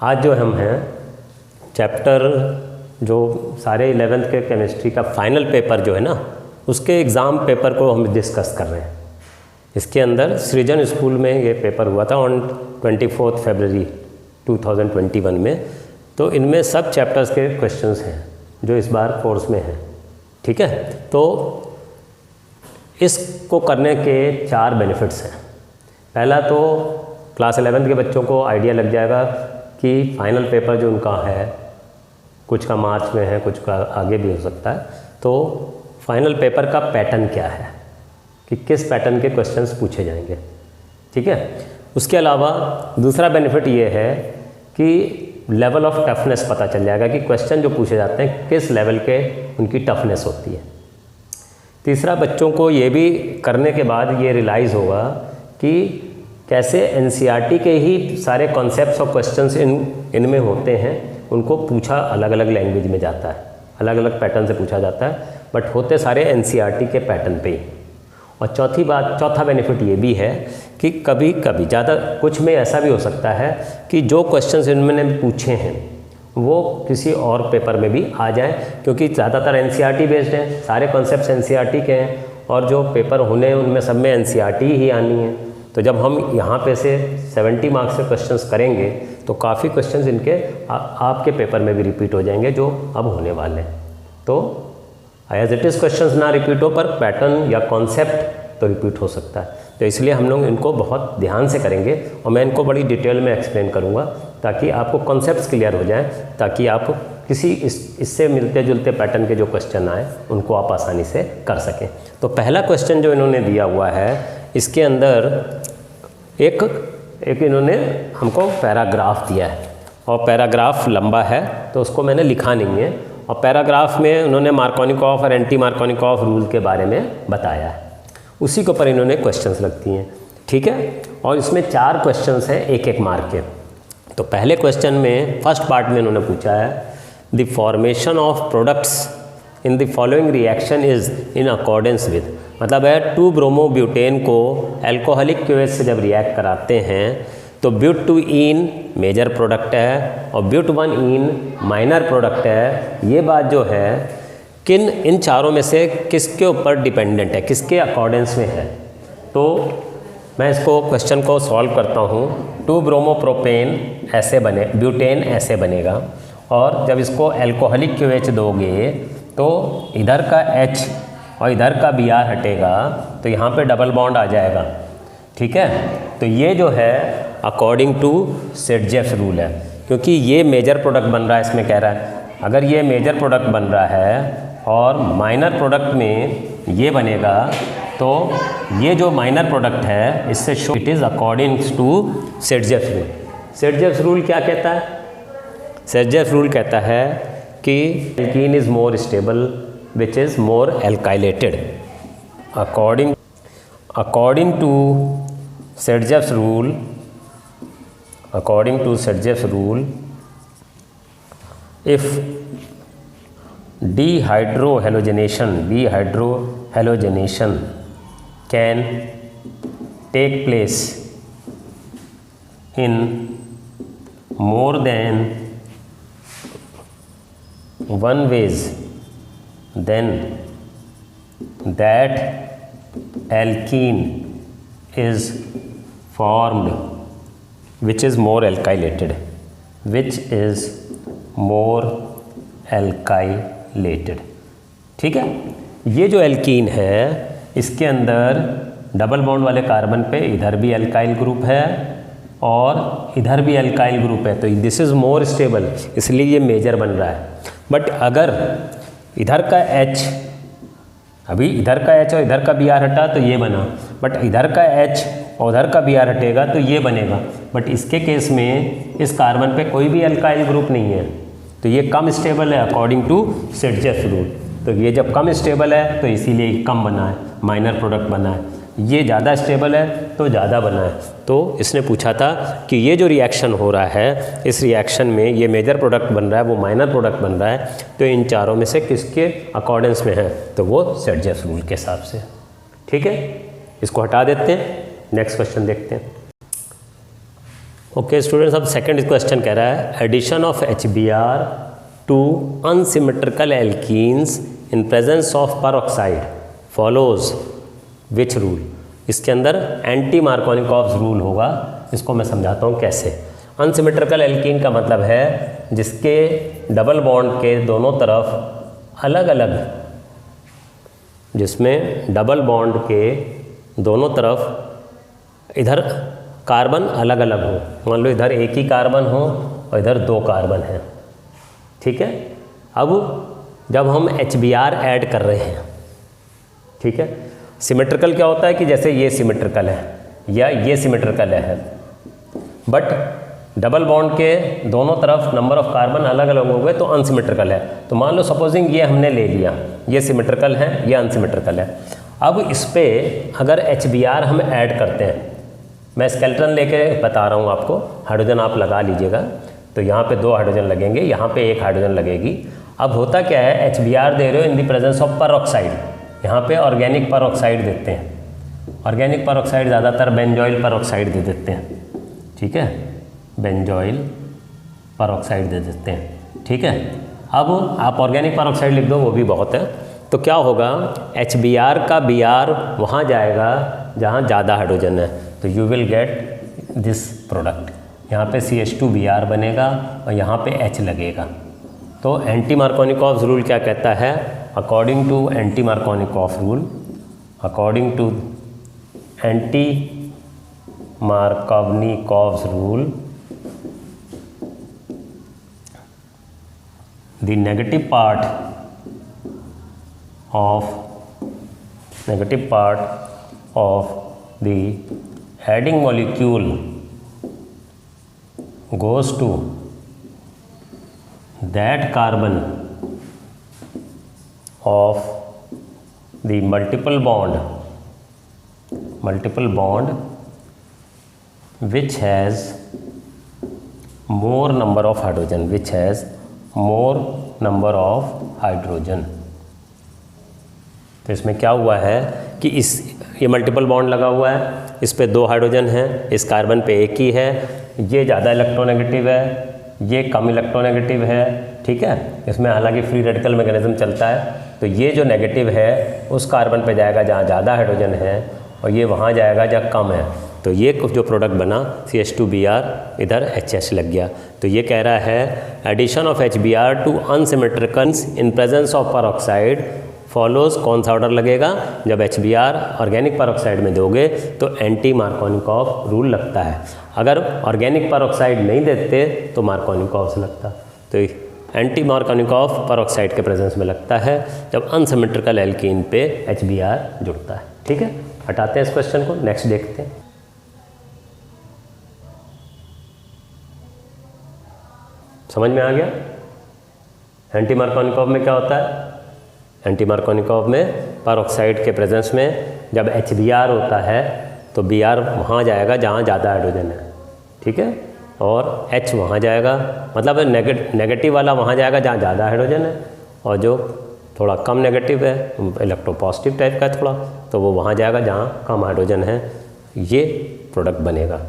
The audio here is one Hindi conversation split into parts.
आज जो हम हैं चैप्टर जो सारे 11th के केमिस्ट्री का फाइनल पेपर जो है ना, उसके एग्ज़ाम पेपर को हम डिस्कस कर रहे हैं। इसके अंदर सृजन स्कूल में ये पेपर हुआ था ऑन 24 फरवरी 2021 में। तो इनमें सब चैप्टर्स के क्वेश्चंस हैं जो इस बार कोर्स में हैं। ठीक है, तो इसको करने के 4 बेनिफिट्स हैं। पहला तो क्लास 11th के बच्चों को आइडिया लग जाएगा कि फाइनल पेपर जो उनका है, कुछ का मार्च में है, कुछ का आगे भी हो सकता है, तो फाइनल पेपर का पैटर्न क्या है, कि किस पैटर्न के क्वेश्चंस पूछे जाएंगे। ठीक है, उसके अलावा दूसरा बेनिफिट ये है कि लेवल ऑफ टफनेस पता चल जाएगा कि क्वेश्चन जो पूछे जाते हैं किस लेवल के उनकी टफनेस होती है। तीसरा, बच्चों को ये भी करने के बाद ये रियलाइज़ होगा कि कैसे एनसीईआरटी के ही सारे कॉन्सेप्ट्स और क्वेश्चंस इनमें होते हैं, उनको पूछा अलग अलग लैंग्वेज में जाता है, अलग अलग पैटर्न से पूछा जाता है, बट होते सारे एनसीईआरटी के पैटर्न पे ही। और चौथा बेनिफिट ये भी है कि कभी कभी ज़्यादा कुछ में ऐसा भी हो सकता है कि जो क्वेश्चंस इन्होंने पूछे हैं वो किसी और पेपर में भी आ जाए, क्योंकि ज़्यादातर एनसीईआरटी बेस्ड हैं, सारे कॉन्सेप्ट्स एनसीईआरटी के हैं और जो पेपर होने हैं उनमें सब में एनसीईआरटी ही आनी है। तो जब हम यहाँ पे से 70 मार्क्स के क्वेश्चंस करेंगे तो काफ़ी क्वेश्चंस इनके आपके पेपर में भी रिपीट हो जाएंगे जो अब होने वाले हैं। तो एज इट इज़ क्वेश्चंस ना रिपीट हो, पर पैटर्न या कॉन्सेप्ट तो रिपीट हो सकता है। तो इसलिए हम लोग इनको बहुत ध्यान से करेंगे और मैं इनको बड़ी डिटेल में एक्सप्लेन करूँगा ताकि आपको कॉन्सेप्ट्स क्लियर हो जाएँ, ताकि आप किसी इससे मिलते जुलते पैटर्न के जो क्वेश्चन आए उनको आप आसानी से कर सकें। तो पहला क्वेश्चन जो इन्होंने दिया हुआ है, इसके अंदर एक इन्होंने हमको पैराग्राफ दिया है और पैराग्राफ लंबा है तो उसको मैंने लिखा नहीं है, और पैराग्राफ में उन्होंने मार्कोनिकॉफ और एंटी मार्कोनिकॉफ रूल के बारे में बताया है, उसी के ऊपर इन्होंने क्वेश्चंस लगती हैं। ठीक है, और इसमें 4 क्वेश्चंस हैं 1-1 मार्क के। तो पहले क्वेश्चन में फर्स्ट पार्ट में इन्होंने पूछा है the formation of products in the following reaction is in accordance with, मतलब है 2-ब्रोमोब्यूटेन को एल्कोहलिक QH से जब रिएक्ट कराते हैं तो ब्यूट-2-ईन मेजर प्रोडक्ट है और ब्यूट-1-ईन माइनर प्रोडक्ट है। ये बात जो है किन इन चारों में से किसके ऊपर डिपेंडेंट है, किसके अकॉर्डेंस में है। तो मैं इसको क्वेश्चन को सॉल्व करता हूँ। 2-ब्रोमोप्रोपेन ऐसे बने, ब्यूटेन ऐसे बनेगा, और जब इसको एल्कोहलिक QH दोगे तो इधर का H और इधर का Br हटेगा तो यहाँ पे डबल बॉन्ड आ जाएगा। ठीक है, तो ये जो है अकॉर्डिंग टू सेटजेफ रूल है, क्योंकि ये मेजर प्रोडक्ट बन रहा है। इसमें कह रहा है अगर ये मेजर प्रोडक्ट बन रहा है और माइनर प्रोडक्ट में ये बनेगा तो ये जो माइनर प्रोडक्ट है इससे show it is according to Saytzeff rule. Saytzeff rule क्या कहता है? सेटजेफ रूल कहता है कि alkene is more stable which is more alkylated according to Sergev's rule. According to Sergev's rule, if dehydrohalonation can take place in more than one ways, then that alkene is formed which is more alkylated, ठीक है, ये जो एल्कीन है इसके अंदर डबल बॉन्ड वाले कार्बन पे इधर भी एल्काइल ग्रुप है और इधर भी एल्काइल ग्रुप है, तो दिस इज़ मोर स्टेबल, इसलिए ये मेजर बन रहा है। बट अगर इधर का H, अभी इधर का H और इधर का Br हटा तो ये बना, बट इधर का H और उधर का Br हटेगा तो ये बनेगा। बट इसके केस में इस कार्बन पे कोई भी अल्काइल ग्रुप नहीं है, तो ये कम स्टेबल है अकॉर्डिंग टू सेटजेफ रूल। तो ये जब कम स्टेबल है तो इसीलिए कम बना है, माइनर प्रोडक्ट बना है। ये ज़्यादा स्टेबल है तो ज़्यादा बना है। तो इसने पूछा था कि ये जो रिएक्शन हो रहा है, इस रिएक्शन में ये मेजर प्रोडक्ट बन रहा है, वो माइनर प्रोडक्ट बन रहा है, तो इन चारों में से किसके अकॉर्डेंस में है? तो वो सेटजेफ रूल के हिसाब से। ठीक है, इसको हटा देते हैं, नेक्स्ट क्वेश्चन देखते हैं। ओके स्टूडेंट्स, अब सेकंड क्वेश्चन कह रहा है addition of HBr to unsymmetrical alkenes in presence of peroxide follows which rule. इसके अंदर एंटी मार्कोनिकॉव्स रूल होगा। इसको मैं समझाता हूँ कैसे। अनसिमेट्रिकल एल्कीन का मतलब है जिसके डबल बॉन्ड के दोनों तरफ अलग अलग, जिसमें डबल बॉन्ड के दोनों तरफ इधर कार्बन अलग अलग हो। मान लो इधर एक ही कार्बन हो और इधर दो कार्बन हैं, ठीक है। अब जब हम HBr ऐड कर रहे हैं, ठीक है, सिमेट्रिकल क्या होता है कि जैसे ये सिमेट्रिकल है या ये सिमेट्रिकल है, बट डबल बॉन्ड के दोनों तरफ नंबर ऑफ कार्बन अलग अलग हो गए तो अनसिमेट्रिकल है। तो मान लो सपोजिंग ये हमने ले लिया, ये सिमेट्रिकल है, ये अनसिमेट्रिकल है। अब इस पर अगर HBr हम ऐड करते हैं, मैं स्केलेटन लेके बता रहा हूँ आपको, हाइड्रोजन आप लगा लीजिएगा। तो यहाँ पे 2 हाइड्रोजन लगेंगे, यहाँ पे 1 हाइड्रोजन लगेगी। अब होता क्या है, HBr दे रहे हो in the presence of peroxide, यहाँ पे ऑर्गेनिक परऑक्साइड देते हैं। ऑर्गेनिक परऑक्साइड ज़्यादातर बेंजॉइल परऑक्साइड दे देते हैं, ठीक है, बेंजॉइल परऑक्साइड दे देते हैं, ठीक है। अब आप ऑर्गेनिक परऑक्साइड लिख दो, वो भी बहुत है। तो क्या होगा, HBr का Br वहाँ जाएगा जहाँ ज़्यादा हाइड्रोजन है, तो you will get this product. यहाँ पे CH2Br बनेगा और यहाँ पे H लगेगा। तो एंटी मार्कोनिकॉव्स रूल क्या कहता है, according to anti Markovnikov rule, according to anti Markovnikov's rule, the negative part of the adding molecule goes to that carbon of the multiple bond which has more number of hydrogen, which has more number of hydrogen। तो इसमें क्या हुआ है कि ये मल्टीपल बॉन्ड लगा हुआ है, इस पे 2 हाइड्रोजन हैं, इस कार्बन पे 1 ही है, ये ज़्यादा इलेक्ट्रोनेगेटिव है, ये कम इलेक्ट्रोनेगेटिव है, ठीक है। इसमें हालांकि फ्री रेडिकल मैकेनिज्म चलता है। तो ये जो नेगेटिव है उस कार्बन पे जाएगा जहाँ ज़्यादा हाइड्रोजन है और ये वहाँ जाएगा जहाँ कम है। तो ये जो प्रोडक्ट बना CH2Br, इधर HH लग गया। तो ये कह रहा है addition of HBr to unsymmetricals in presence of peroxide follows, कौन सा ऑर्डर लगेगा, जब HBr ऑर्गेनिक परऑक्साइड में दोगे तो एंटी मार्कोनिकॉव रूल लगता है। अगर ऑर्गेनिक परऑक्साइड नहीं देते तो मार्कोनिकॉव लगता। तो एंटी मार्कोनिकॉव परऑक्साइड के प्रेजेंस में लगता है जब अनसिमेट्रिकल एल्कीन पे HBr जुड़ता है, ठीक है। हटाते हैं इस क्वेश्चन को, नेक्स्ट देखते हैं। समझ में आ गया एंटी मार्कोनिकॉव में क्या होता है। एंटी मार्कोनिकॉव में परऑक्साइड के प्रेजेंस में जब HBr होता है तो Br वहाँ जाएगा जहाँ ज़्यादा हाइड्रोजन है, ठीक है, और H वहाँ जाएगा, मतलब नेगेटिव वाला वहाँ जाएगा जहाँ ज़्यादा हाइड्रोजन है, और जो थोड़ा कम नेगेटिव है, इलेक्ट्रोपॉजिटिव टाइप का है थोड़ा, तो वो वहाँ जाएगा जहाँ कम हाइड्रोजन है। ये प्रोडक्ट बनेगा।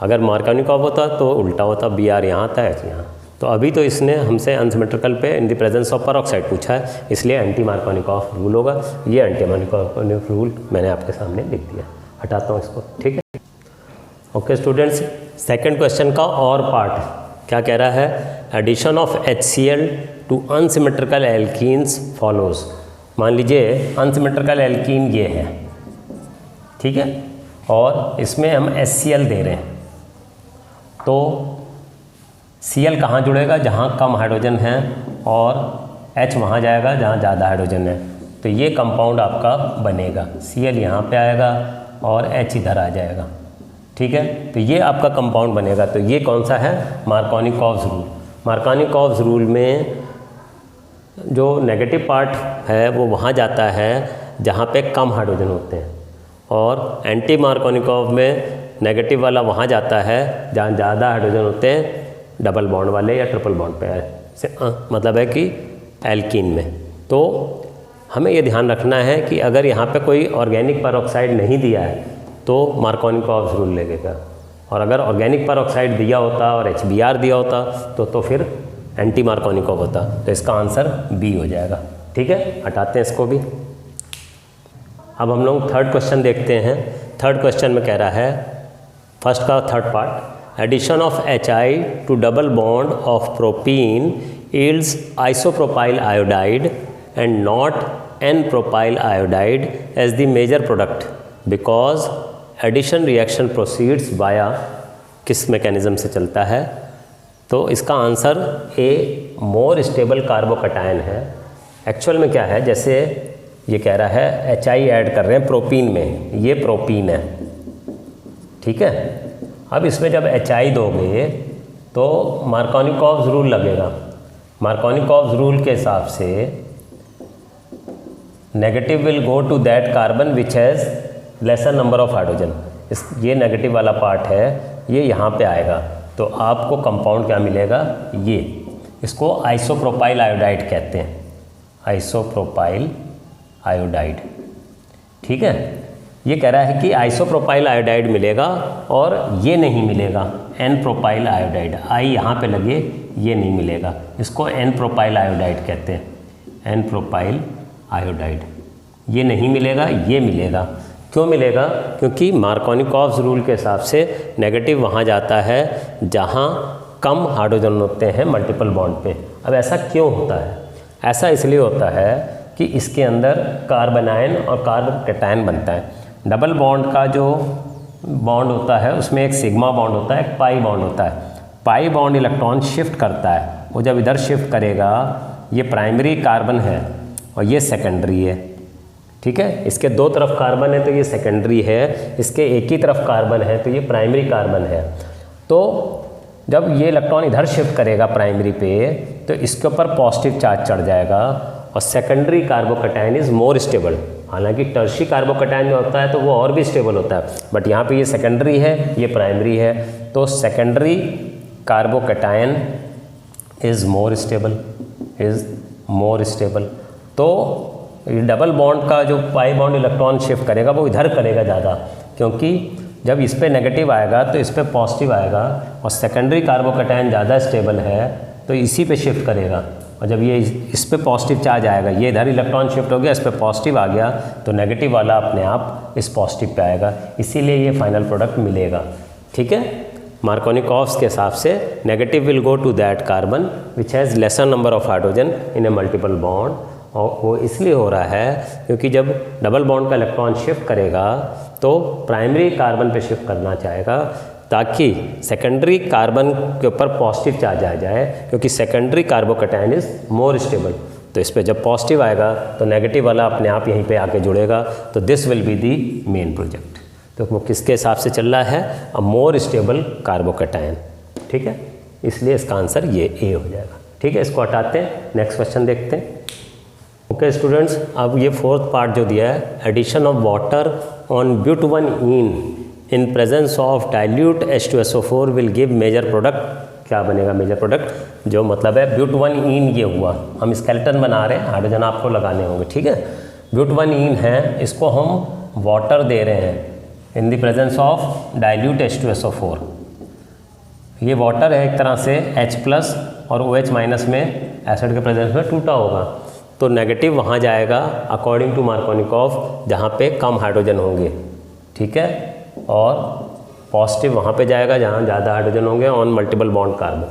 अगर मार्कोनिकॉव होता तो उल्टा होता, Br यहाँ था, H यहाँ। तो अभी तो इसने हमसे अनसिमेट्रिकल पे in the presence of peroxide पूछा है, इसलिए एंटी मार्कोनिकॉव रूल होगा। ये एंटी मार्कोनिकॉव रूल मैंने आपके सामने लिख दिया। हटाता हूँ इसको, ठीक है। ओके स्टूडेंट्स, सेकंड क्वेश्चन का और पार्ट क्या कह रहा है, addition of HCl to unsymmetrical alkenes follows. मान लीजिए अनसिमेट्रिकल एल्कीन ये है, ठीक है, और इसमें हम HCl दे रहे हैं, तो Cl कहाँ जुड़ेगा, जहाँ कम हाइड्रोजन है, और H वहाँ जाएगा जहाँ ज़्यादा हाइड्रोजन है। तो ये कंपाउंड आपका बनेगा, Cl यहाँ पे आएगा और H इधर आ जाएगा, ठीक है। तो ये आपका कंपाउंड बनेगा। तो ये कौन सा है, मार्कोनिकॉव्स रूल। मार्कोनिकॉव्स रूल में जो नेगेटिव पार्ट है वो वहाँ जाता है जहाँ पे कम हाइड्रोजन होते हैं, और एंटी मार्कोनिकॉव में नेगेटिव वाला वहाँ जाता है जहाँ ज़्यादा हाइड्रोजन होते हैं, डबल बॉन्ड वाले या ट्रिपल बॉन्ड पे मतलब है कि एल्कीन में। तो हमें ये ध्यान रखना है कि अगर यहाँ पे कोई ऑर्गेनिक परऑक्साइड नहीं दिया है तो मार्कोनिकॉव्स रूल लगेगा। और अगर ऑर्गेनिक पर ऑक्साइड दिया होता और HBr दिया होता तो फिर एंटी मार्कोनिकॉव होता। तो इसका आंसर बी हो जाएगा। ठीक है, हटाते हैं इसको भी। अब हम लोग थर्ड क्वेश्चन देखते हैं। थर्ड क्वेश्चन में कह रहा है, फर्स्ट का third part, addition of HI to double bond of propene yields isopropyl iodide and not N-propyl iodide as the major product because addition reaction proceeds via किस मैकेनिज्म से चलता है। तो इसका answer A more stable carbocation है। एक्चुअल में क्या है, जैसे ये कह रहा है HI ऐड कर रहे हैं प्रोपीन में, ये प्रोपीन है, ठीक है। अब इसमें जब HI दोगे तो मार्कोनिकॉव्स रूल लगेगा। मार्कोनिकॉव्स रूल के हिसाब से negative will go to that carbon which has lesser number of hydrogen. ये नेगेटिव वाला पार्ट है, ये यहाँ पे आएगा, तो आपको कंपाउंड क्या मिलेगा, ये, इसको आइसोप्रोपाइल आयोडाइड कहते हैं, आइसोप्रोपाइल आयोडाइड। ठीक है, ये कह रहा है कि आइसोप्रोपाइल आयोडाइड मिलेगा और ये नहीं मिलेगा एन प्रोपाइल आयोडाइड। आई यहाँ पे लगे, ये नहीं मिलेगा, इसको एन प्रोपाइल आयोडाइड कहते हैं, एन प्रोपाइल आयोडाइड। ये नहीं मिलेगा, ये मिलेगा। क्यों मिलेगा? क्योंकि मार्कोनिकॉव्स रूल के हिसाब से नेगेटिव वहाँ जाता है जहाँ कम हाइड्रोजन होते हैं मल्टीपल बॉन्ड पे। अब ऐसा क्यों होता है? ऐसा इसलिए होता है कि इसके अंदर कार्बन आयन और कार्बन कैटायन बनता है। डबल बॉन्ड का जो बॉन्ड होता है उसमें एक सिग्मा बॉन्ड होता है, एक पाई बॉन्ड होता है। पाई बॉन्ड इलेक्ट्रॉन शिफ्ट करता है, वो जब इधर शिफ्ट करेगा, ये प्राइमरी कार्बन है और ये सेकेंडरी है। ठीक है, इसके दो तरफ कार्बन है तो ये सेकेंडरी है, इसके एक ही तरफ कार्बन है तो ये प्राइमरी कार्बन है। तो जब ये इलेक्ट्रॉन इधर शिफ्ट करेगा प्राइमरी पे तो इसके ऊपर पॉजिटिव चार्ज चढ़ जाएगा और secondary carbocation is more stable. हालांकि टर्शियरी कार्बोकैटायन जो होता है तो वो और भी स्टेबल होता है, बट यहाँ पे ये सेकेंडरी है, ये प्राइमरी है, तो secondary carbocation is more stable. तो डबल बॉन्ड का जो पाई बॉन्ड इलेक्ट्रॉन शिफ्ट करेगा वो इधर करेगा ज़्यादा, क्योंकि जब इस पे नेगेटिव आएगा तो इस पे पॉजिटिव आएगा और सेकेंडरी कार्बोकैटायन ज़्यादा स्टेबल है तो इसी पे शिफ्ट करेगा। और जब ये इस पे पॉजिटिव चार्ज आएगा, ये इधर इलेक्ट्रॉन शिफ्ट हो गया, इस पे पॉजिटिव आ गया, तो नेगेटिव वाला अपने आप इस पॉजिटिव पे आएगा, इसीलिए ये फाइनल प्रोडक्ट मिलेगा। ठीक है, मार्कोनिकॉव्स के हिसाब से negative will go to that carbon which has lesser number of hydrogen in a multiple bond. और वो इसलिए हो रहा है क्योंकि जब डबल बॉन्ड का इलेक्ट्रॉन शिफ्ट करेगा तो प्राइमरी कार्बन पे शिफ्ट करना चाहेगा ताकि सेकेंडरी कार्बन के ऊपर पॉजिटिव चार्ज आ जाए, क्योंकि secondary carbocation is more stable. तो इस पर जब पॉजिटिव आएगा तो नेगेटिव वाला अपने आप यहीं पे आके जुड़ेगा, तो this will be the main project. तो वो किसके हिसाब से चल रहा है? अ मोर स्टेबल कार्बोकैटायन। ठीक है, इसलिए इसका आंसर ये ए हो जाएगा। ठीक है, इसको हटाते हैं, नेक्स्ट क्वेश्चन देखते हैं। ओके स्टूडेंट्स, अब ये फोर्थ पार्ट जो दिया है, addition of water on butene in presence of dilute H2SO4 will give major product. क्या बनेगा मेजर प्रोडक्ट? जो मतलब है ब्यूट1ईन ये हुआ, हम स्केलेटन बना रहे हैं, हाइड्रोजन आपको लगाने होंगे। ठीक है, ब्यूट1ईन है, इसको हम वाटर दे रहे हैं in the presence of dilute H2SO4। ये वाटर है एक तरह से H+ और OH- में एसिड के प्रेजेंस में टूटा होगा, तो नेगेटिव वहाँ जाएगा अकॉर्डिंग टू मार्कोनिकॉव जहाँ पे कम हाइड्रोजन होंगे। ठीक है, और पॉजिटिव वहाँ पे जाएगा जहाँ ज़्यादा हाइड्रोजन होंगे on multiple bond carbon.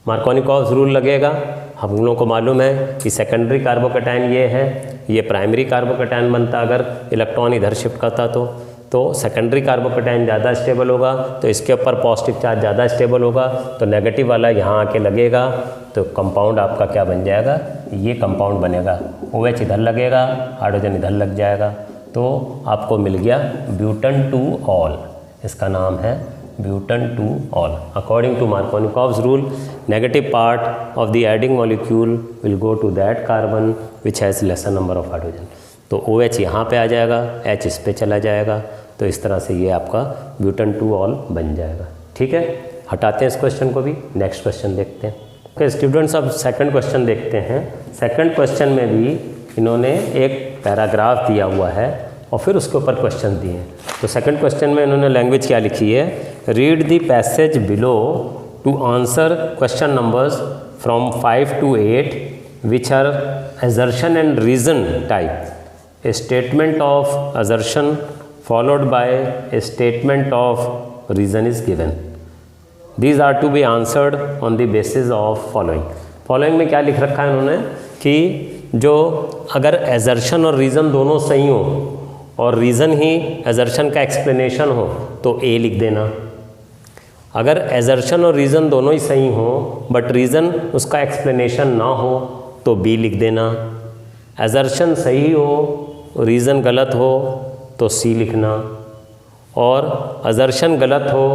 Markovnikov's rule लगेगा। हम लोगों को मालूम है कि सेकेंडरी कार्बोकैटायन ये है, ये प्राइमरी कार्बोकैटायन बनता अगर इलेक्ट्रॉन इधर शिफ्ट करता तो सेकेंडरी कार्बोकैटायन ज़्यादा स्टेबल होगा, तो इसके ऊपर पॉजिटिव चार्ज ज़्यादा स्टेबल होगा, तो नेगेटिव वाला यहाँ आके लगेगा, तो कंपाउंड आपका क्या बन जाएगा? ये कंपाउंड बनेगा। OH इधर लगेगा, हाइड्रोजन इधर लग जाएगा, तो आपको मिल गया ब्यूटन-2-ऑल। इसका नाम है butan two ol. According to Markovnikov's rule, negative part of the adding molecule will go to that carbon which has lesser number of hydrogen. तो OH यहाँ पे आ जाएगा, H इस पे चला जाएगा, तो इस तरह से ये आपका ब्यूटन-2-ऑल बन जाएगा। ठीक है, हटाते हैं इस क्वेश्चन को भी, नेक्स्ट क्वेश्चन देखते हैं। ओके स्टूडेंट्स, अब सेकंड क्वेश्चन देखते हैं। सेकंड क्वेश्चन में भी इन्होंने एक पैराग्राफ दिया हुआ है और फिर उसके ऊपर क्वेश्चन दिए हैं। तो सेकंड क्वेश्चन में इन्होंने लैंग्वेज क्या लिखी है, read the passage below to answer question numbers from 5 to 8 which are assertion and reason type. A statement of assertion followed by a statement of reason is given. These are to be answered on the basis of following. Following में क्या लिख रखा है उन्होंने कि जो अगर assertion और reason दोनों सही हो और reason ही assertion का explanation हो तो A लिख देना। अगर assertion और reason दोनों ही सही हो बट reason उसका explanation ना हो तो B लिख देना। assertion सही हो रीज़न गलत हो तो सी लिखना, और assertion गलत हो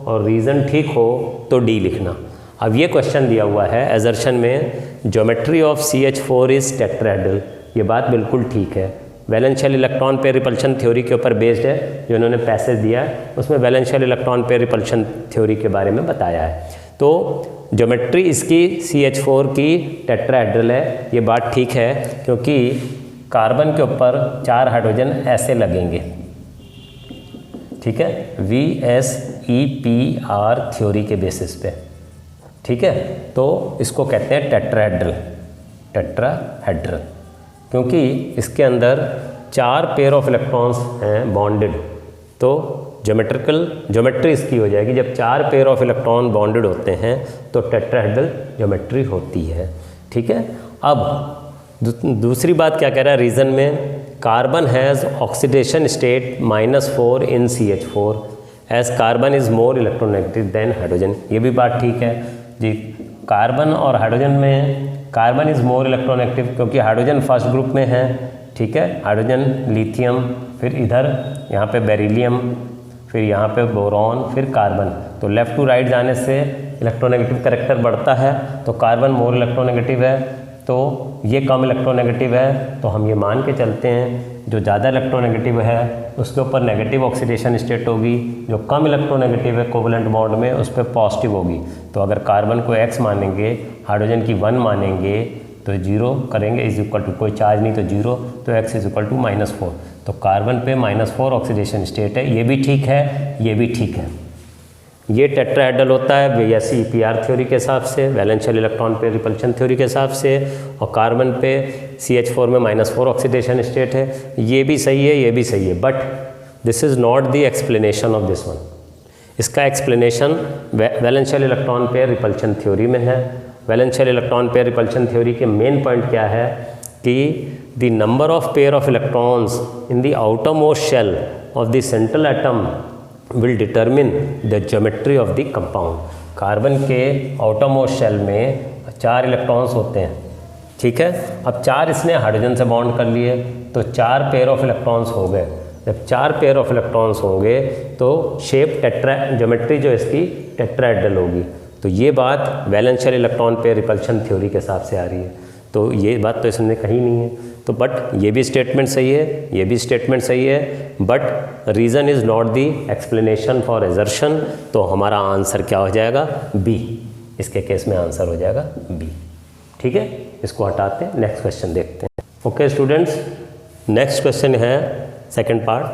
और रीज़न ठीक हो तो डी लिखना। अब ये क्वेश्चन दिया हुआ है assertion में geometry of CH4 is tetrahedral, ये बात बिल्कुल ठीक है। Valence shell electron pair repulsion theory के ऊपर बेस्ड है, जो इन्होंने पैसेज दिया है उसमें वैलेंशियल इलेक्ट्रॉन पेयर रिपल्शन थ्योरी के बारे में बताया है। तो ज्योमेट्री इसकी CH4 की टेट्राहेड्रल है, ये बात ठीक है क्योंकि कार्बन के ऊपर 4 हाइड्रोजन ऐसे लगेंगे, ठीक है, VSEPR थ्योरी के बेसिस पे, ठीक है। तो इसको कहते हैं टेट्राहेड्रल क्योंकि इसके अंदर 4 पेयर ऑफ इलेक्ट्रॉन्स हैं बॉन्डेड, तो ज्योमेट्री इसकी हो जाएगी। जब 4 पेयर ऑफ इलेक्ट्रॉन बॉन्डेड होते हैं तो टेट्राहेड्रल ज्योमेट्री होती है, ठीक है। अब दूसरी बात क्या कह रहा है रीज़न में, carbon has oxidation state -4 in CH4 as carbon is more electronegative than hydrogen, ये भी बात ठीक है जी। कार्बन और हाइड्रोजन में कार्बन इज़ मोर इलेक्ट्रोनेगेटिव क्योंकि हाइड्रोजन फर्स्ट ग्रुप में है, ठीक है, हाइड्रोजन लिथियम, फिर इधर यहाँ पे बेरिलियम, फिर यहाँ पे बोरॉन, फिर कार्बन, तो लेफ़्ट टू राइट जाने से इलेक्ट्रोनेगेटिव कैरेक्टर बढ़ता है, तो कार्बन मोर इलेक्ट्रोनेगेटिव है, तो ये कम इलेक्ट्रोनेगेटिव है, तो हम ये मान के चलते हैं जो ज़्यादा इलेक्ट्रोनेगेटिव है उसके ऊपर नेगेटिव ऑक्सीडेशन स्टेट होगी, जो कम इलेक्ट्रोनेगेटिव है कोवलेंट बॉन्ड में उस पर पॉजिटिव होगी। तो अगर कार्बन को X मानेंगे, हाइड्रोजन की 1 मानेंगे तो 0 करेंगे इज इक्वल टू, कोई चार्ज नहीं तो 0, तो X इज इक्वल टू -4, तो कार्बन पे -4 ऑक्सीडेशन स्टेट है, ये भी ठीक है, ये भी ठीक है। ये टेट्राहेड्रल होता है VSEPR थ्योरी के हिसाब से, वैलेंशियल इलेक्ट्रॉन पे रिपल्शन थ्योरी के हिसाब से, और कार्बन पे CH4 में -4 ऑक्सीडेशन स्टेट है, ये भी सही है, ये भी सही है, but this is not the explanation of this one. इसका explanation valence shell electron pair repulsion theory में है। Valence shell electron pair repulsion theory के मेन पॉइंट क्या है कि the number of pair of electrons in the outermost shell of the central atom will determine the geometry of the compound। Carbon के आउटरमोस्ट शेल में 4 इलेक्ट्रॉन्स होते हैं, ठीक है। अब 4 इसने हाइड्रोजन से बॉन्ड कर लिए तो 4 पेयर ऑफ इलेक्ट्रॉन्स हो गए। जब 4 पेयर ऑफ इलेक्ट्रॉन्स होंगे तो शेप ज्योमेट्री जो इसकी टेट्राहेड्रल होगी। तो ये बात वैलेंशियल इलेक्ट्रॉन पेयर रिपल्शन थ्योरी के हिसाब से आ रही है, तो ये बात तो इसने कही नहीं है, तो बट ये भी स्टेटमेंट सही है, ये भी स्टेटमेंट सही है, but reason is not the explanation for assertion, तो हमारा आंसर क्या हो जाएगा, बी। इसके केस में आंसर हो जाएगा बी, ठीक है। इसको हटाते हैं, नेक्स्ट क्वेश्चन देखते हैं। ओके स्टूडेंट्स, नेक्स्ट क्वेश्चन है सेकंड पार्ट,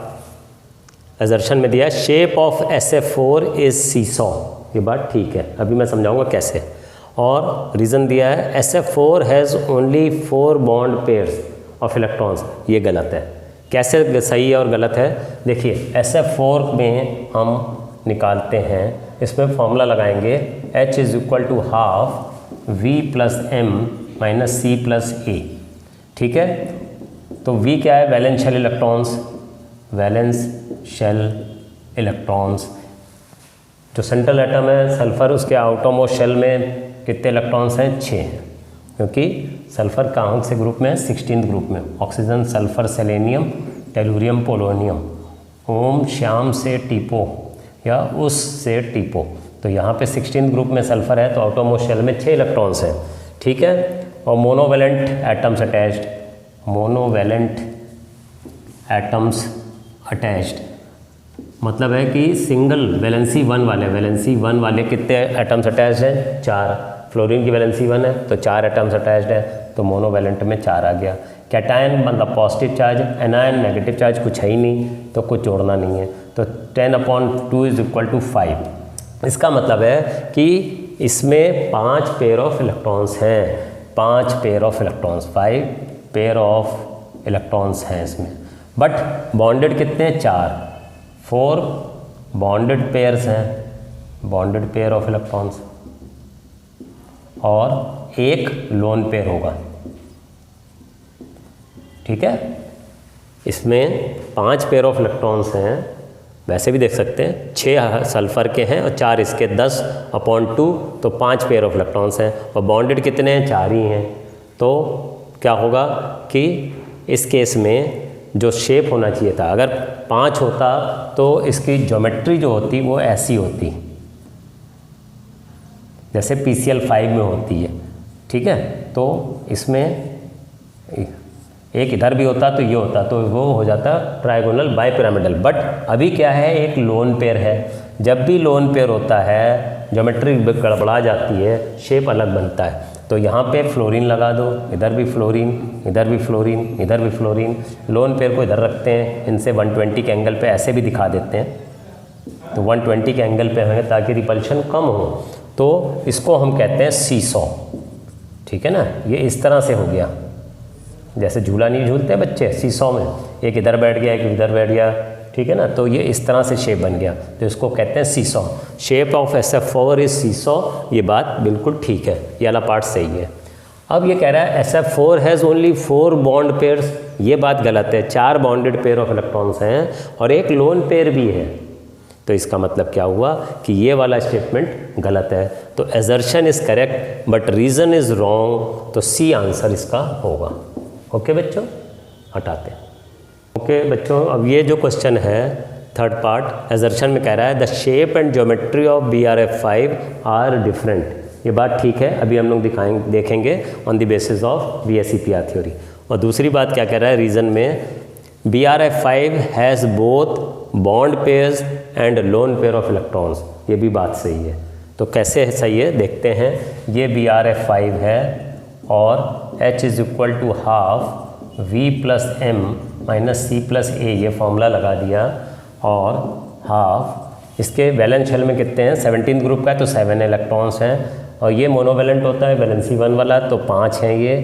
एजर्शन में दिया shape of SF4 is seesaw, ये बात ठीक है, अभी मैं समझाऊंगा कैसे। और रीज़न दिया है SF4 has only 4 bond pairs of electrons, ये गलत है। कैसे सही है और गलत है, देखिए SF4 में हम निकालते हैं, इसमें फॉर्मूला लगाएंगे H is equal to ½ V + M - C + A, ठीक है। तो V क्या है, वैलेंशियल इलेक्ट्रॉन्स, वैलेंशियल इलेक्ट्रॉन्स, जो सेंट्रल एटम है सल्फ़र, उसके आउटरमोस्ट शेल में कितने इलेक्ट्रॉन्स हैं, 6 हैं, क्योंकि सल्फ़र कहाँ से ग्रुप में है, 16th ग्रुप में। Oxygen, sulphur, selenium, tellurium, polonium, Om, Shyam से टीपो या उस से टीपो, तो यहाँ पे 16th ग्रुप में सल्फ़र है, तो आउटरमोस्ट शेल में 6 इलेक्ट्रॉन्स हैं, ठीक है। और monovalent atoms attached, monovalent atoms attached मतलब है कि सिंगल वैलेंसी 1 वाले कितने एटम्स अटैच्ड हैं, 4। फ्लोरीन की वैलेंसी 1 है तो 4 एटम्स अटैच्ड है, तो मोनोवैलेंट में 4 आ गया। कैटायन मतलब positive charge, anion negative charge कुछ है ही नहीं, तो कुछ जोड़ना नहीं है। तो 10/2 इज इक्वल टू 5। इसका मतलब है कि इसमें 5 पेयर ऑफ इलेक्ट्रॉन्स हैं, 5 pair of electrons, 5 pair of electrons हैं इसमें। बट बॉन्डेड कितने हैं? 4 बॉन्डेड पेयर्स हैं, बॉन्डेड पेयर ऑफ इलेक्ट्रॉन्स, और एक लोन पेयर होगा। ठीक है, इसमें 5 पेयर ऑफ इलेक्ट्रॉन्स हैं, वैसे भी देख सकते हैं 6 सल्फ़र के हैं और 4 इसके, 10/2 तो 5 पेयर ऑफ इलेक्ट्रॉन्स हैं, और बॉन्डेड कितने हैं? 4 ही हैं। तो क्या होगा कि इस केस में जो शेप होना चाहिए था, अगर 5 होता तो इसकी ज्योमेट्री जो होती वो ऐसी होती, जैसे PCl 5 में होती है। ठीक है, तो इसमें एक इधर भी होता तो ये होता, तो वो हो जाता ट्रायगोनल बाइपिरामिडल। बट अभी क्या है, एक लोन पेयर है। जब भी लोन पेयर होता है ज्योमेट्री गड़बड़ा जाती है, शेप अलग बनता है। तो यहाँ पे फ्लोरीन लगा दो, इधर भी फ्लोरीन, इधर भी फ्लोरीन, इधर भी फ्लोरीन। लोन पेयर को इधर रखते हैं, इनसे 120 के एंगल पे ऐसे भी दिखा देते हैं, तो 120 के एंगल पे हमें, ताकि रिपल्शन कम हो। तो इसको हम कहते हैं सीसॉ। ठीक है ना, ये इस तरह से हो गया, जैसे झूला नहीं झूलते बच्चे सीसॉ में, एक इधर बैठ गया एक इधर बैठ गया। ठीक है ना, तो ये इस तरह से शेप बन गया, तो इसको कहते हैं seesaw. Shape of SF4 is seesaw, ये बात बिल्कुल ठीक है, ये वाला पार्ट सही है। अब ये कह रहा है SF4 has only 4 bond pairs, ये बात गलत है। 4 बॉन्डेड पेयर ऑफ इलेक्ट्रॉन्स हैं और एक लोन पेयर भी है। तो इसका मतलब क्या हुआ कि ये वाला स्टेटमेंट गलत है। तो assertion is correct but reason is wrong, तो सी आंसर इसका होगा। ओके बच्चों, हटाते हैं। ओके बच्चों, अब ये जो क्वेश्चन है थर्ड पार्ट, एजर्शन में कह रहा है the shape and geometry of BRF5 are different. ये बात ठीक है, अभी हम लोग देखेंगे on the basis of BSEPR theory. और दूसरी बात क्या कह रहा है रीज़न में, BRF5 has both bond pairs and lone pair of electrons, ये भी बात सही है। तो कैसे है सही है देखते हैं। ये BRF5 है और H is equal to half V + M - C + A, ये फॉर्मूला लगा दिया, और हाफ इसके वैलेंस शेल में कितने हैं? 17 ग्रुप का है तो 7 इलेक्ट्रॉन्स हैं, और ये मोनोवैलेंट होता है वैलेंसी 1 वाला, तो 5 हैं। ये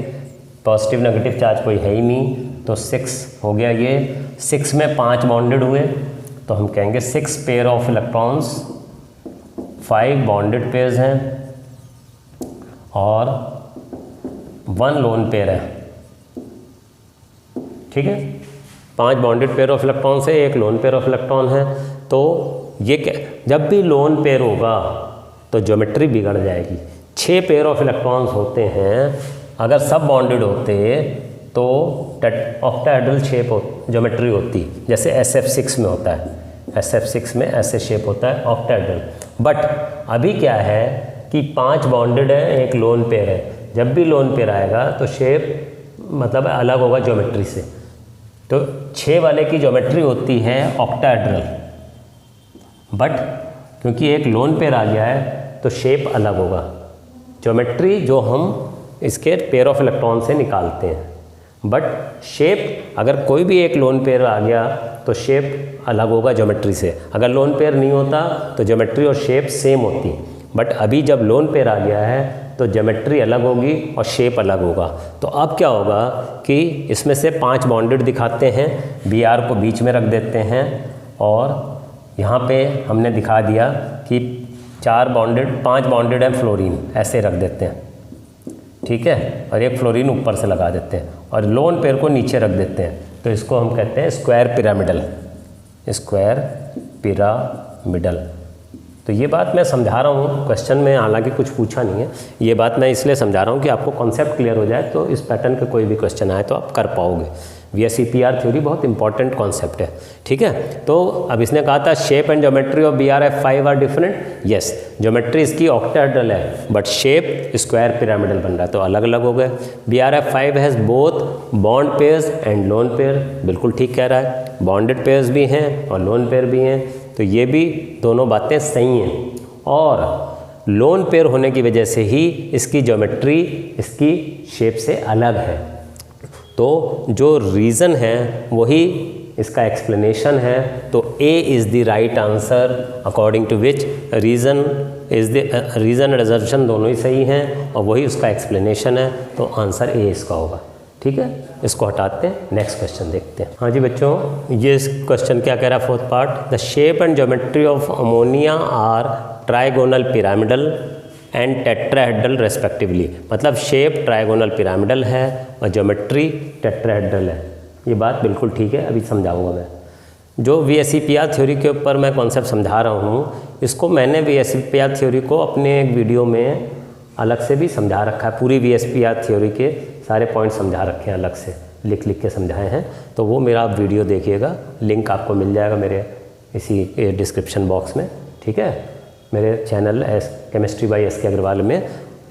पॉजिटिव नेगेटिव चार्ज कोई है ही नहीं, तो 6 हो गया। ये 6 में 5 बॉन्डेड हुए, तो हम कहेंगे 6 pair of electrons, 5 bonded pairs हैं और 1 लोन पेयर है। ठीक है, 5 बॉन्डेड पेयर ऑफ इलेक्ट्रॉन से 1 लोन पेयर ऑफ इलेक्ट्रॉन है। तो ये जब भी लोन पेयर होगा तो ज्योमेट्री बिगड़ जाएगी। 6 पेयर ऑफ इलेक्ट्रॉन्स होते हैं, अगर सब बॉन्डेड होते तो ऑक्टाहेड्रल शेप ज्योमेट्री होती, जैसे SF6 में होता है। SF6 में ऐसे शेप होता है ऑक्टाहेड्रल। बट अभी क्या है कि 5 बॉन्डेड है, 1 लोन पेयर है। जब भी लोन पेयर आएगा तो शेप मतलब अलग होगा ज्योमेट्री से। तो 6 वाले की ज्योमेट्री होती है ऑक्टाहेड्रल, बट क्योंकि एक लोन पेयर आ गया है तो शेप अलग होगा। ज्योमेट्री जो हम इसके पेयर ऑफ इलेक्ट्रॉन से निकालते हैं, बट शेप अगर कोई भी एक लोन पेयर आ गया तो शेप अलग होगा ज्योमेट्री से। अगर लोन पेयर नहीं होता तो ज्योमेट्री और शेप सेम होती, बट अभी जब लोन पेयर आ गया है तो ज्योमेट्री अलग होगी और शेप अलग होगा। तो अब क्या होगा कि इसमें से 5 बॉन्डेड दिखाते हैं, BR को बीच में रख देते हैं, और यहाँ पे हमने दिखा दिया कि 5 बॉन्डेड है फ्लोरीन, ऐसे रख देते हैं। ठीक है, और एक फ्लोरीन ऊपर से लगा देते हैं और लोन पेयर को नीचे रख देते हैं। तो इसको हम कहते हैं स्क्वायर पिरामिडल, स्क्वायर पिरामिडल। तो ये बात मैं समझा रहा हूँ, क्वेश्चन में हालांकि कुछ पूछा नहीं है, ये बात मैं इसलिए समझा रहा हूँ कि आपको कॉन्सेप्ट क्लियर हो जाए, तो इस पैटर्न के कोई भी क्वेश्चन आए तो आप कर पाओगे। BSEPR थ्योरी बहुत इंपॉर्टेंट कॉन्सेप्ट है। ठीक है, तो अब इसने कहा था shape and geometry of BRF5 are different. Yes, geometry इसकी ऑक्टाहेड्रल है बट शेप स्क्वायर पिरामिडल बन रहा है, तो अलग अलग हो गए। BRF5 has both bond pairs and lone pair, बिल्कुल ठीक कह रहा है, बॉन्डेड पेयर्स भी हैं और लोन पेयर भी हैं, तो ये भी दोनों बातें सही हैं। और लोन पेयर होने की वजह से ही इसकी ज्योमेट्री इसकी शेप से अलग है। तो जो रीज़न है वही इसका एक्सप्लेनेशन है, तो A is the right answer according to which reason and assertion दोनों ही सही हैं और वही उसका एक्सप्लेनेशन है, तो आंसर ए इसका होगा। ठीक है, इसको हटाते हैं, नेक्स्ट क्वेश्चन देखते हैं। हाँ जी बच्चों, ये क्वेश्चन क्या कह रहा है, fourth part, the shape and geometry of ammonia are trigonal pyramidal and tetrahedral respectively. मतलब शेप ट्राइगोनल पिरामिडल है और ज्योमेट्री टेट्राहेड्रल है। ये बात बिल्कुल ठीक है, अभी समझाऊंगा मैं। जो VSEPR थ्योरी के ऊपर मैं कॉन्सेप्ट समझा रहा हूँ, इसको मैंने VSEPR थ्योरी को अपने एक वीडियो में अलग से भी समझा रखा है। पूरी VSEPR थ्योरी के सारे पॉइंट समझा रखे हैं, अलग से लिख के समझाए हैं, तो वो मेरा आप वीडियो देखिएगा, लिंक आपको मिल जाएगा मेरे इसी डिस्क्रिप्शन बॉक्स में। ठीक है, मेरे channel chemistry by SK Agrawal में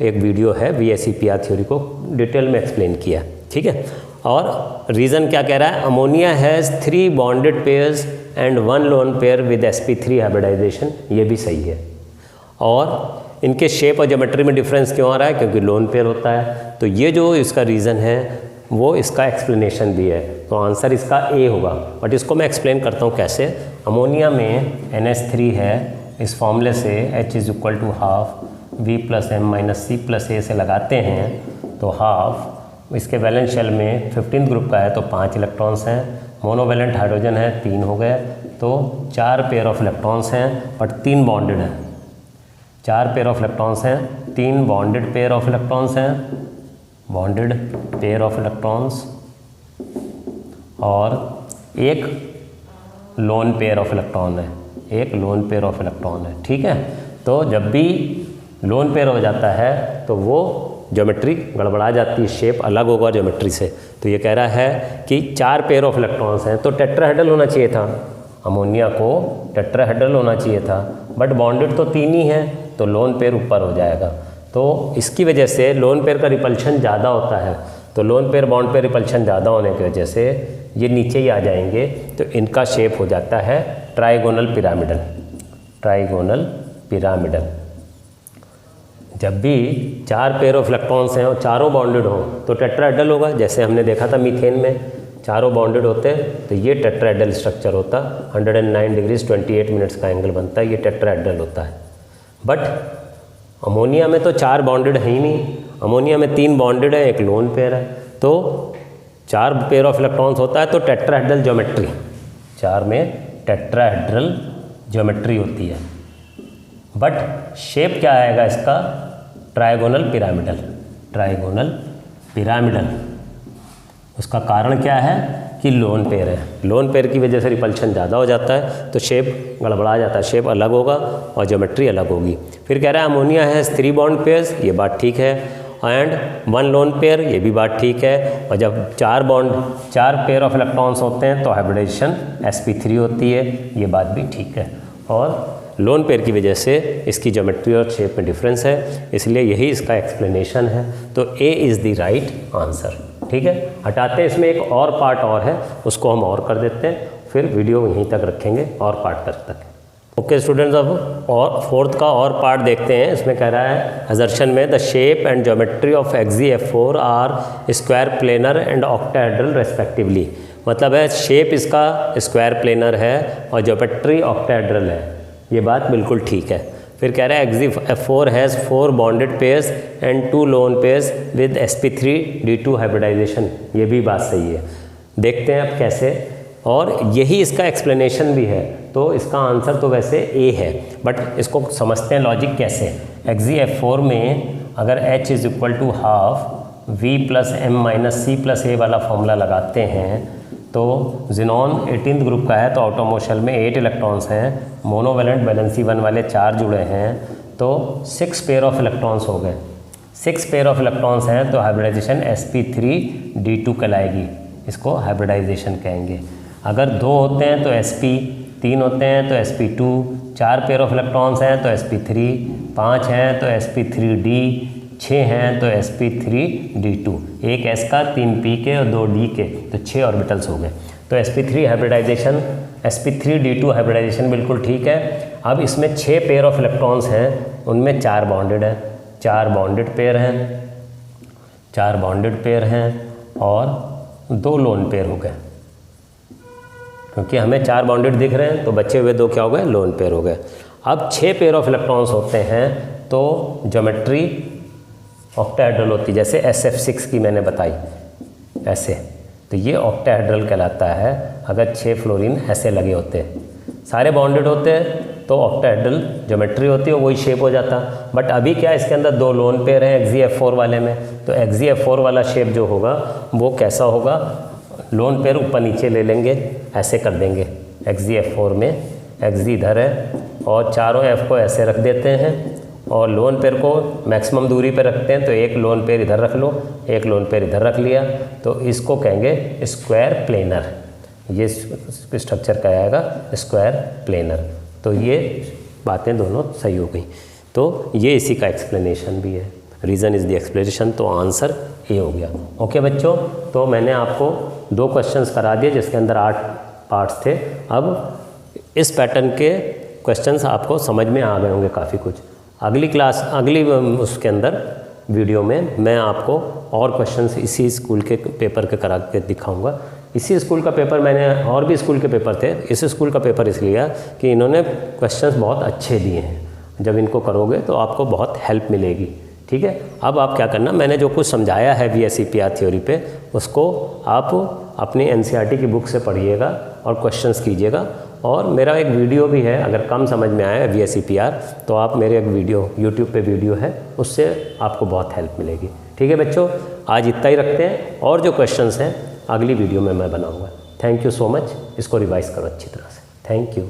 एक वीडियो है, VSEPR थ्योरी को डिटेल में एक्सप्लेन किया। ठीक है, और रीज़न क्या कह रहा है, ammonia has 3 bonded pairs and 1 lone pair with sp3 hybridisation, ये भी सही है। और इनके शेप और ज्योमेट्री में डिफरेंस क्यों आ रहा है, क्योंकि लोन पेयर होता है। तो ये जो इसका रीज़न है वो इसका एक्सप्लेनेशन भी है, तो आंसर इसका ए होगा। बट इसको मैं एक्सप्लेन करता हूँ कैसे। अमोनिया में NH3 है, इस फॉर्मूले से H = ½ V + M - C + A से लगाते हैं तो ½ इसके वैलेंस शेल में 15th ग्रुप का है तो 5 इलेक्ट्रॉन्स हैं, मोनोवैलेंट हाइड्रोजन है 3 हो गए, तो 4 पेयर ऑफ इलेक्ट्रॉन्स हैं बट 3 बॉन्डेड हैं। 4 पेयर ऑफ इलेक्ट्रॉन्स हैं, 3 बॉन्डेड पेयर ऑफ इलेक्ट्रॉन्स हैं, बॉन्डेड पेयर ऑफ इलेक्ट्रॉन्स, और एक लोन पेयर ऑफ इलेक्ट्रॉन है, एक लोन पेयर ऑफ इलेक्ट्रॉन है। ठीक है, तो जब भी लोन पेयर हो जाता है तो वो ज्योमेट्री गड़बड़ा जाती है, शेप अलग होगा ज्योमेट्री से। तो ये कह रहा है कि 4 पेयर ऑफ इलेक्ट्रॉन्स हैं तो टेट्राहेड्रल होना चाहिए था, अमोनिया को टेट्राहेड्रल होना चाहिए था, बट बॉन्डेड तो 3 ही हैं तो लोन पेयर ऊपर हो जाएगा। तो इसकी वजह से लोन पेयर का रिपल्शन ज़्यादा होता है, तो lone pair bond pair repulsion ज़्यादा होने की वजह से ये नीचे ही आ जाएंगे, तो इनका शेप हो जाता है ट्राइगोनल पिरामिडल। Trigonal pyramidal. जब भी 4 पेयर ऑफ इलेक्ट्रॉन्स हैं और चारों बॉन्डेड हों तो टेट्राहेड्रल होगा, जैसे हमने देखा था मीथेन में चारों बॉन्डेड होते हैं तो ये टेट्राहेड्रल स्ट्रक्चर होता, 109 डिग्रीज 28 मिनट्स का एंगल बनता है, ये टेट्राहेड्रल होता है। बट अमोनिया में तो 4 बॉन्डेड है ही नहीं, अमोनिया में 3 बॉन्डेड है, एक लोन पेयर है, तो 4 पेयर ऑफ इलेक्ट्रॉन्स होता है तो टेट्राहेड्रल ज्योमेट्री, 4 में टेट्राहेड्रल ज्योमेट्री होती है। बट शेप क्या आएगा इसका, ट्राइगोनल पिरामिडल। ट्राइगोनल पिरामिडल, उसका कारण क्या है कि लोन पेयर है, लोन पेयर की वजह से रिपल्शन ज़्यादा हो जाता है तो शेप गड़बड़ा जाता है, शेप अलग होगा और ज्योमेट्री अलग होगी। फिर कह रहा है अमोनिया है 3 बॉन्ड पेयर्स, ये बात ठीक है, एंड 1 लोन पेयर, ये भी बात ठीक है। और जब 4 पेयर ऑफ इलेक्ट्रॉन्स होते हैं तो हाइब्रिडाइजेशन sp3 होती है, ये बात भी ठीक है। और लोन पेयर की वजह से इसकी ज्योमेट्री और शेप में डिफरेंस है, इसलिए यही इसका एक्सप्लेनेशन है, तो A is the right answer. ठीक है, हटाते हैं, इसमें एक और पार्ट और है, उसको हम और कर देते हैं, फिर वीडियो यहीं तक रखेंगे और पार्ट तक। ओके स्टूडेंट्स, अब और 4th का और पार्ट देखते हैं। इसमें कह रहा है असर्शन में the shape and geometry of HexaF4 are square planar and octahedral respectively. मतलब है शेप इसका स्क्वायर प्लेनर है और ज्योमेट्री ऑक्टाहेड्रल है, ये बात बिल्कुल ठीक है। फिर कह रहा है HexaF4 has 4 bonded pairs and 2 lone pairs with sp3d2 hybridisation, ये भी बात सही है। देखते हैं अब कैसे, और यही इसका एक्सप्लेनेशन भी है, तो इसका आंसर तो वैसे ए है, बट इसको समझते हैं लॉजिक कैसे। HexaF4 में अगर H = ½ V + M - C + A वाला फॉर्मूला लगाते हैं तो जिनॉन 18th ग्रुप का है तो ऑटोमोशल में 8 इलेक्ट्रॉन्स हैं, मोनोवैलेंट वैलेंसी 1 वाले 4 जुड़े हैं, तो 6 पेयर ऑफ इलेक्ट्रॉन्स हो गए। 6 पेयर ऑफ इलेक्ट्रॉन्स हैं तो हाइब्रिडाइजेशन sp3d2 कहलाएगी, इसको हाइब्रिडाइजेशन कहेंगे। अगर 2 होते हैं तो sp, 3 होते हैं तो sp2, 4 पेयर ऑफ इलेक्ट्रॉन्स हैं तो sp3, 5 हैं तो sp3d, 6 हैं तो sp3d2, एक s का 3 p के और 2 d के, तो 6 ऑर्बिटल्स हो गए। तो sp3 हाइब्रिडाइजेशन, sp3d2 हाइब्रिडाइजेशन बिल्कुल ठीक है। अब इसमें 6 पेयर ऑफ इलेक्ट्रॉन्स हैं, उनमें 4 बॉन्डेड हैं, 4 बॉन्डेड पेयर हैं, 4 बॉन्डेड पेयर हैं और 2 लोन पेयर हो गए। क्योंकि हमें 4 बाउंडेड दिख रहे हैं, तो बचे हुए 2 क्या हो गए, लोन पेयर हो गए। अब 6 पेयर ऑफ इलेक्ट्रॉन्स होते हैं तो ज्योमेट्री ऑक्टाहेड्रल होती है, जैसे SF6 की मैंने बताई ऐसे, तो ये ऑक्टाहेड्रल कहलाता है अगर 6 फ्लोरीन ऐसे लगे होते हैं। सारे बाउंडेड होते हैं तो ऑक्टाहेड्रल ज्योमेट्री होती है, वही शेप हो जाता। बट अभी क्या इसके अंदर 2 लोन पेयर हैं XeF4 वाले में, तो XeF4 वाला शेप जो होगा वो कैसा होगा, लोन पेयर ऊपर नीचे ले लेंगे, ऐसे कर देंगे। XeF4 में Xe इधर है और चारों F को ऐसे रख देते हैं और लोन पेयर को मैक्सिमम दूरी पे रखते हैं, तो एक लोन पेयर इधर रख लो, एक लोन पेयर इधर रख लिया, तो इसको कहेंगे स्क्वायर प्लेनर। ये स्ट्रक्चर क्या आएगा, स्क्वायर प्लेनर। तो ये बातें दोनों सही हो गई। तो ये इसी का एक्सप्लेनेशन भी है, रीज़न इज़ द एक्सप्लेनेशन, तो आंसर ए हो गया। ओके बच्चों, तो मैंने आपको 2 क्वेश्चंस करा दिए जिसके अंदर 8 पार्ट्स थे। अब इस पैटर्न के क्वेश्चंस आपको समझ में आ गए होंगे काफ़ी कुछ। अगली उसके अंदर वीडियो में मैं आपको और क्वेश्चंस इसी स्कूल के पेपर के करा के दिखाऊंगा। इसी स्कूल का पेपर मैंने, और भी स्कूल के पेपर थे, इस स्कूल का पेपर इसलिए कि इन्होंने क्वेश्चंस बहुत अच्छे दिए हैं। जब इनको करोगे तो आपको बहुत हेल्प मिलेगी। ठीक है, अब आप क्या करना, मैंने जो कुछ समझाया है VSEPR थ्योरी पे, उसको आप अपनी NCERT की बुक से पढ़िएगा और क्वेश्चंस कीजिएगा। और मेरा एक वीडियो भी है, अगर कम समझ में आया है VSEPR तो आप मेरे एक वीडियो YouTube पे वीडियो है, उससे आपको बहुत हेल्प मिलेगी। ठीक है बच्चों, आज इतना ही रखते हैं, और जो क्वेश्चंस हैं अगली वीडियो में मैं बनाऊंगा। थैंक यू सो मच, इसको रिवाइज करो अच्छी तरह से। Thank you.